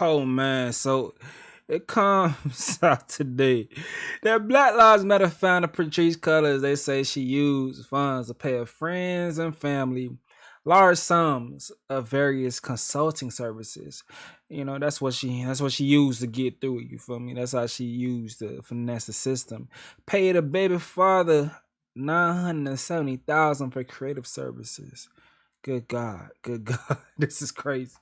Oh man, so it comes out today that Black Lives Matter founder Patrisse Cullors, they say she used funds to pay her friends and family large sums of various consulting services. That's what she used to get through it. You feel me? That's how she used to finesse the system. Paid her baby father 970,000 for creative services. Good God, this is crazy.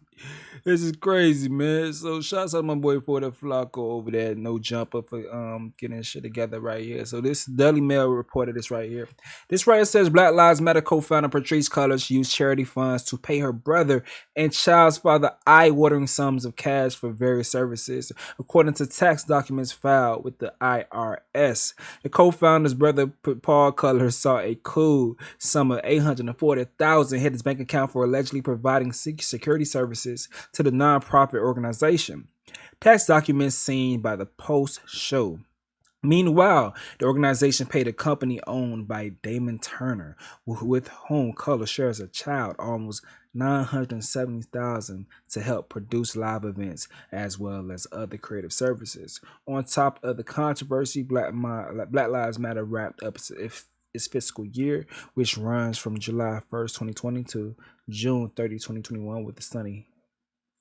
This is crazy, man. So shouts out to my boy Porter Flacco over there, no jumper for getting shit together right here. So this Daily Mail reported this right here. This right here says Black Lives Matter co-founder Patrisse Cullors used charity funds to pay her brother and child's father eye-watering sums of cash for various services, according to tax documents filed with the IRS. The co-founder's brother Paul Cullors saw a cool sum of $840,000 hit his bank account for allegedly providing security services to the nonprofit organization. Tax documents seen by the Post show. Meanwhile, the organization paid a company owned by Damon Turner, with whom Cullors shares a child, almost $970,000 to help produce live events as well as other creative services. On top of the controversy, Black Lives Matter wrapped up its fiscal year, which runs from July 1st, 2020 to June 30, 2021, with a stunning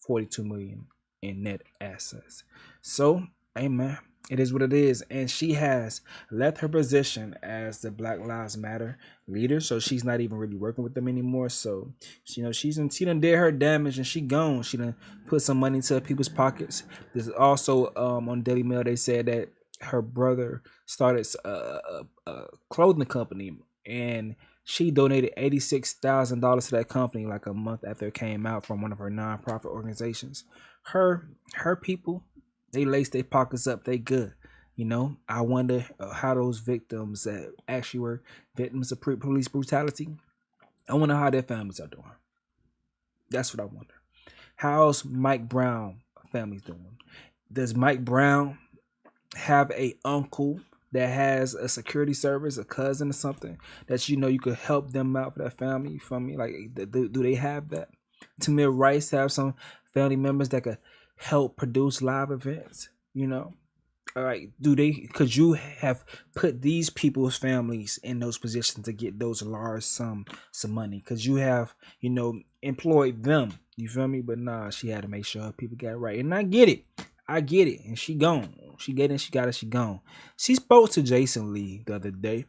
$42 million in net assets. So, amen. It is what it is. And she has left her position as the Black Lives Matter leader. So she's not even really working with them anymore. So, she done did her damage and she gone. She done put some money into people's pockets. There's also on Daily Mail, they said that her brother started a clothing company, and she donated $86,000 to that company like a month after it came out from one of her nonprofit organizations. Her people, they lace their pockets up. They good. I wonder how those victims that actually were victims of police brutality, I wonder how their families are doing. That's what I wonder. How's Mike Brown families doing? Does Mike Brown have a uncle that has a security service, a cousin or something that you could help them out for that family? You feel me? Like, do they have that? Tamir Rice have some family members that could help produce live events? All right, could you have put these people's families in those positions to get those large some money? Could you have employed them? You feel me? But nah, she had to make sure people got it right. And I get it. And she gone. She got it, she gone. She spoke to Jason Lee the other day.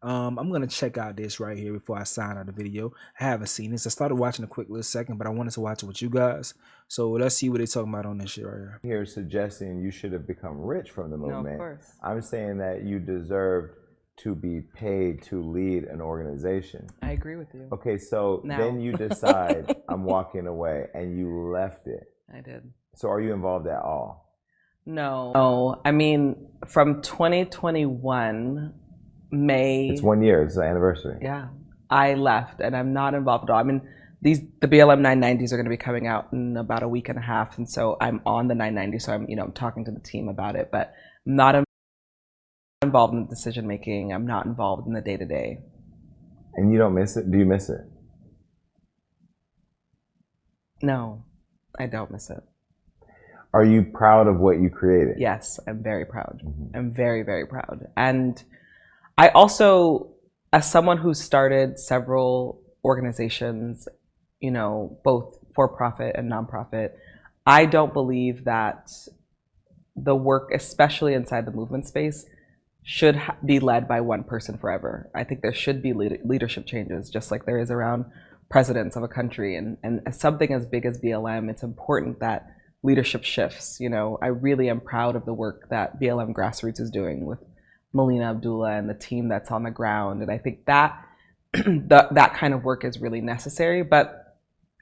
I'm gonna check out this right here before I sign out the video. I haven't seen this. I started watching a quick little second, but I wanted to watch it with you guys. So let's see what they're talking about on this shit right here. Here suggesting you should have become rich from the movement. No, of course. I'm saying that you deserved to be paid to lead an organization. I agree with you. Okay, so then you decide I'm walking away and you left it. I did. So are you involved at all? No. I mean, from 2021, May. It's 1 year. It's the anniversary. Yeah. I left and I'm not involved at all. I mean, the BLM 990s are going to be coming out in about a week and a half. And so I'm on the 990. So I'm talking to the team about it, but I'm not involved in the decision making. I'm not involved in the day to day. And you don't miss it? Do you miss it? No, I don't miss it. Are you proud of what you created? Yes, I'm very proud. Mm-hmm. I'm very, very proud. And I also, as someone who started several organizations, both for-profit and nonprofit, I don't believe that the work, especially inside the movement space, should be led by one person forever. I think there should be leadership changes, just like there is around presidents of a country. And something as big as BLM, it's important that leadership shifts. I really am proud of the work that BLM Grassroots is doing with Melina Abdullah and the team that's on the ground. And I think that that kind of work is really necessary. But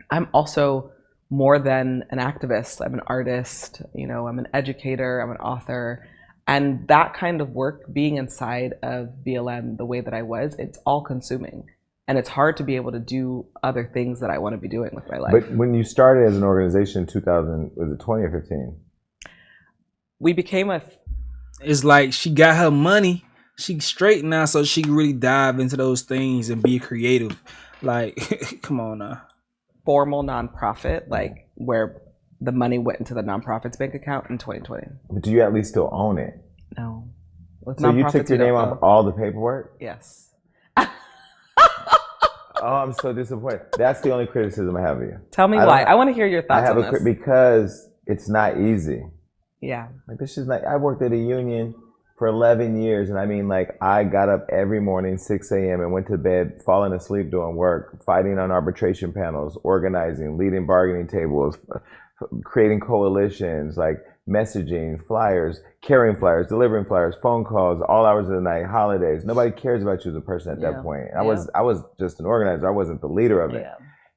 I'm also more than an activist. I'm an artist, I'm an educator, I'm an author. And that kind of work, being inside of BLM the way that I was, it's all consuming. And it's hard to be able to do other things that I want to be doing with my life. But when you started as an organization in 2000, was it 20 or 15? We became It's like she got her money. She's straight now, so she can really dive into those things and be creative. Like, come on now. Formal nonprofit, like where the money went into the nonprofit's bank account in 2020. But do you at least still own it? No. With So you took nonprofits, your we name don't off know. all the paperwork? Yes. Oh, I'm so disappointed. That's the only criticism I have of you. Tell me why. I want to hear your thoughts on this. Because it's not easy. Yeah. Like, this is like, I worked at a union for 11 years, and I mean, like, I got up every morning 6 a.m. and went to bed falling asleep doing work, fighting on arbitration panels, organizing, leading bargaining tables, creating coalitions, like messaging, flyers, carrying flyers, delivering flyers, phone calls, all hours of the night, holidays. Nobody cares about you as a person at that point. I was just an organizer. I wasn't the leader of it. Yeah.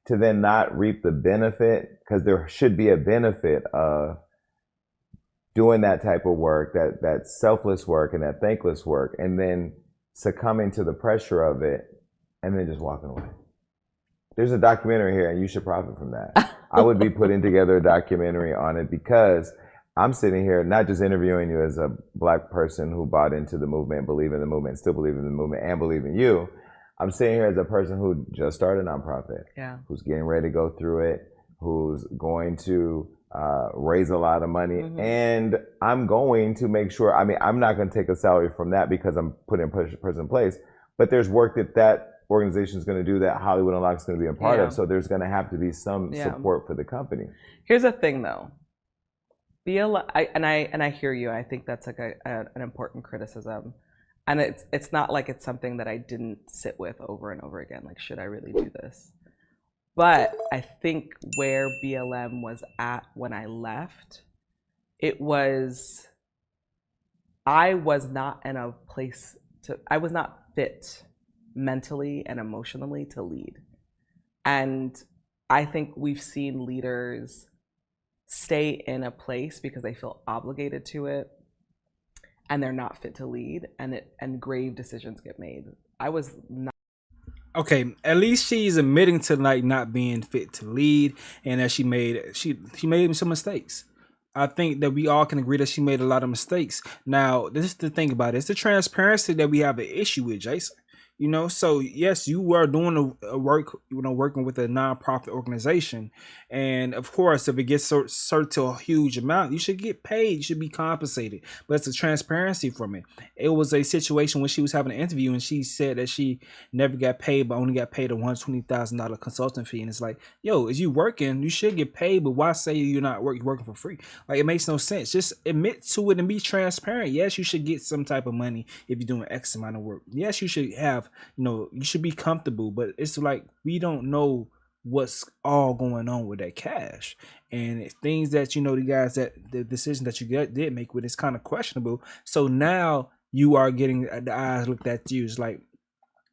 To then not reap the benefit, because there should be a benefit of doing that type of work, that selfless work and that thankless work, and then succumbing to the pressure of it and then just walking away. There's a documentary here and you should profit from that. I would be putting together a documentary on it, because I'm sitting here not just interviewing you as a Black person who bought into the movement, believe in the movement, still believe in the movement, and believe in you. I'm sitting here as a person who just started a nonprofit, who's getting ready to go through it, who's going to raise a lot of money, and I'm going to make sure, I mean, I'm not going to take a salary from that because I'm putting a person in place, but there's work that organization is going to do that Hollywood Unlocked is going to be a part of, so there's going to have to be some support for the company. Here's the thing, though. BLM, I hear you. I think that's like an important criticism, and it's not like it's something that I didn't sit with over and over again. Like, should I really do this? But I think where BLM was at when I left, I was not in a place I was not fit mentally and emotionally to lead. And I think we've seen leaders stay in a place because they feel obligated to it, and they're not fit to lead, and grave decisions get made. I was not. Okay, at least she's admitting to like not being fit to lead, and that she made some mistakes. I think that we all can agree that she made a lot of mistakes. Now, this is the thing about it. It's the transparency that we have an issue with, Jason. You know, so yes, you were doing a work, working with a nonprofit organization, and of course, if it gets certain to a huge amount, you should get paid. You should be compensated. But it's the transparency from it. It was a situation when she was having an interview, and she said that she never got paid, but only got paid a $120,000 consultant fee. And it's like, yo, is you working? You should get paid, but why say you're not working for free? Like, it makes no sense. Just admit to it and be transparent. Yes, you should get some type of money if you're doing X amount of work. Yes, you should have. You should be comfortable, but it's like we don't know what's all going on with that cash, and things that the decision that you did make with is kind of questionable. So now you are getting the eyes looked at you. It's like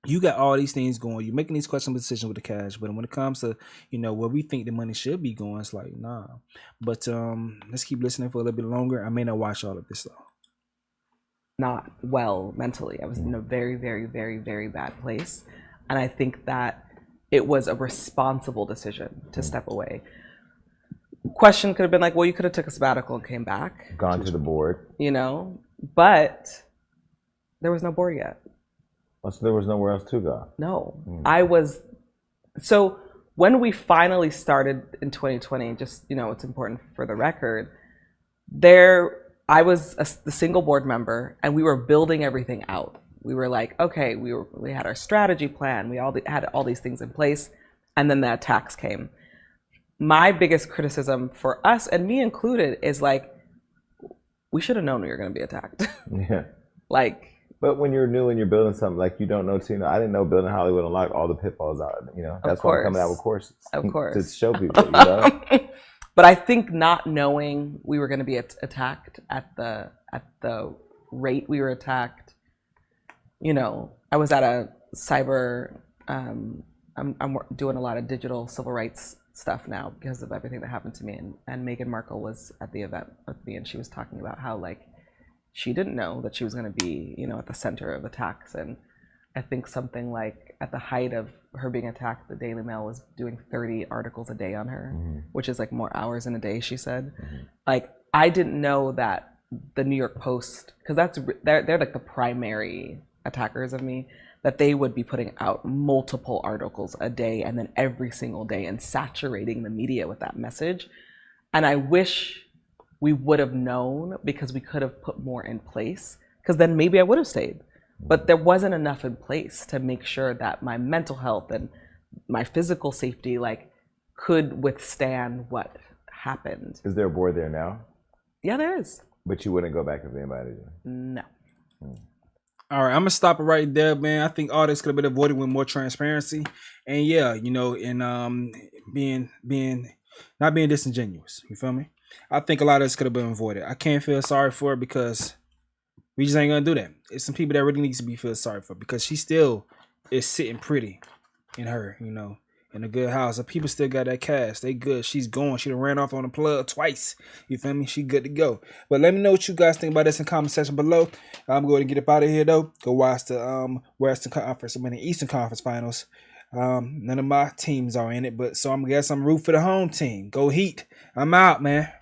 you got all these things going. You're making these questionable decisions with the cash, but when it comes to where we think the money should be going, it's like nah. But let's keep listening for a little bit longer. I may not watch all of this though. Not well mentally. I was in a very, very, very, very bad place. And I think that it was a responsible decision to step away. Question could have been like, well, you could have took a sabbatical and came back. Gone to the board. But there was no board yet. Oh, so there was nowhere else to go? No. So when we finally started in 2020, just, it's important for the record, I was the single board member, and we were building everything out. We were like, okay, we had our strategy plan. We had all these things in place, and then the attacks came. My biggest criticism for us, and me included, is like, we should have known we were going to be attacked. Yeah. But when you're new and you're building something, like, you don't know, I didn't know building Hollywood Unlocked, all the pitfalls out. That's why I'm coming out with courses. Of course. To show people, But I think not knowing we were going to be attacked at the rate we were attacked, I was at a cyber. I'm doing a lot of digital civil rights stuff now because of everything that happened to me, and Meghan Markle was at the event with me, and she was talking about how she didn't know that she was going to be at the center of attacks. And I think something like at the height of her being attacked, the Daily Mail was doing 30 articles a day on her, which is like more hours in a day, she said. I didn't know that the New York Post, because they're like the primary attackers of me, that they would be putting out multiple articles a day, and then every single day, and saturating the media with that message. And I wish we would have known, because we could have put more in place, because then maybe I would have stayed. But there wasn't enough in place to make sure that my mental health and my physical safety like could withstand what happened. Is there a board there now? Yeah, there is. But you wouldn't go back if they invited you? No. All right, I'm gonna stop it right there, man. I think all this could have been avoided with more transparency, and yeah, you know, and being not being disingenuous. You feel me? I think a lot of this could have been avoided. I can't feel sorry for her because we just ain't gonna do that. It's some people that really needs to be feel sorry for, because she still is sitting pretty in her, you know, in a good house. The people still got that cash. They good. She's going. She done ran off on the plug twice. You feel me? She good to go. But let me know what you guys think about this in the comment section below. I'm going to get up out of here though. Go watch the Western Conference. I'm in the Eastern Conference Finals. None of my teams are in it, but so I'm guess I'm root for the home team. Go Heat. I'm out, man.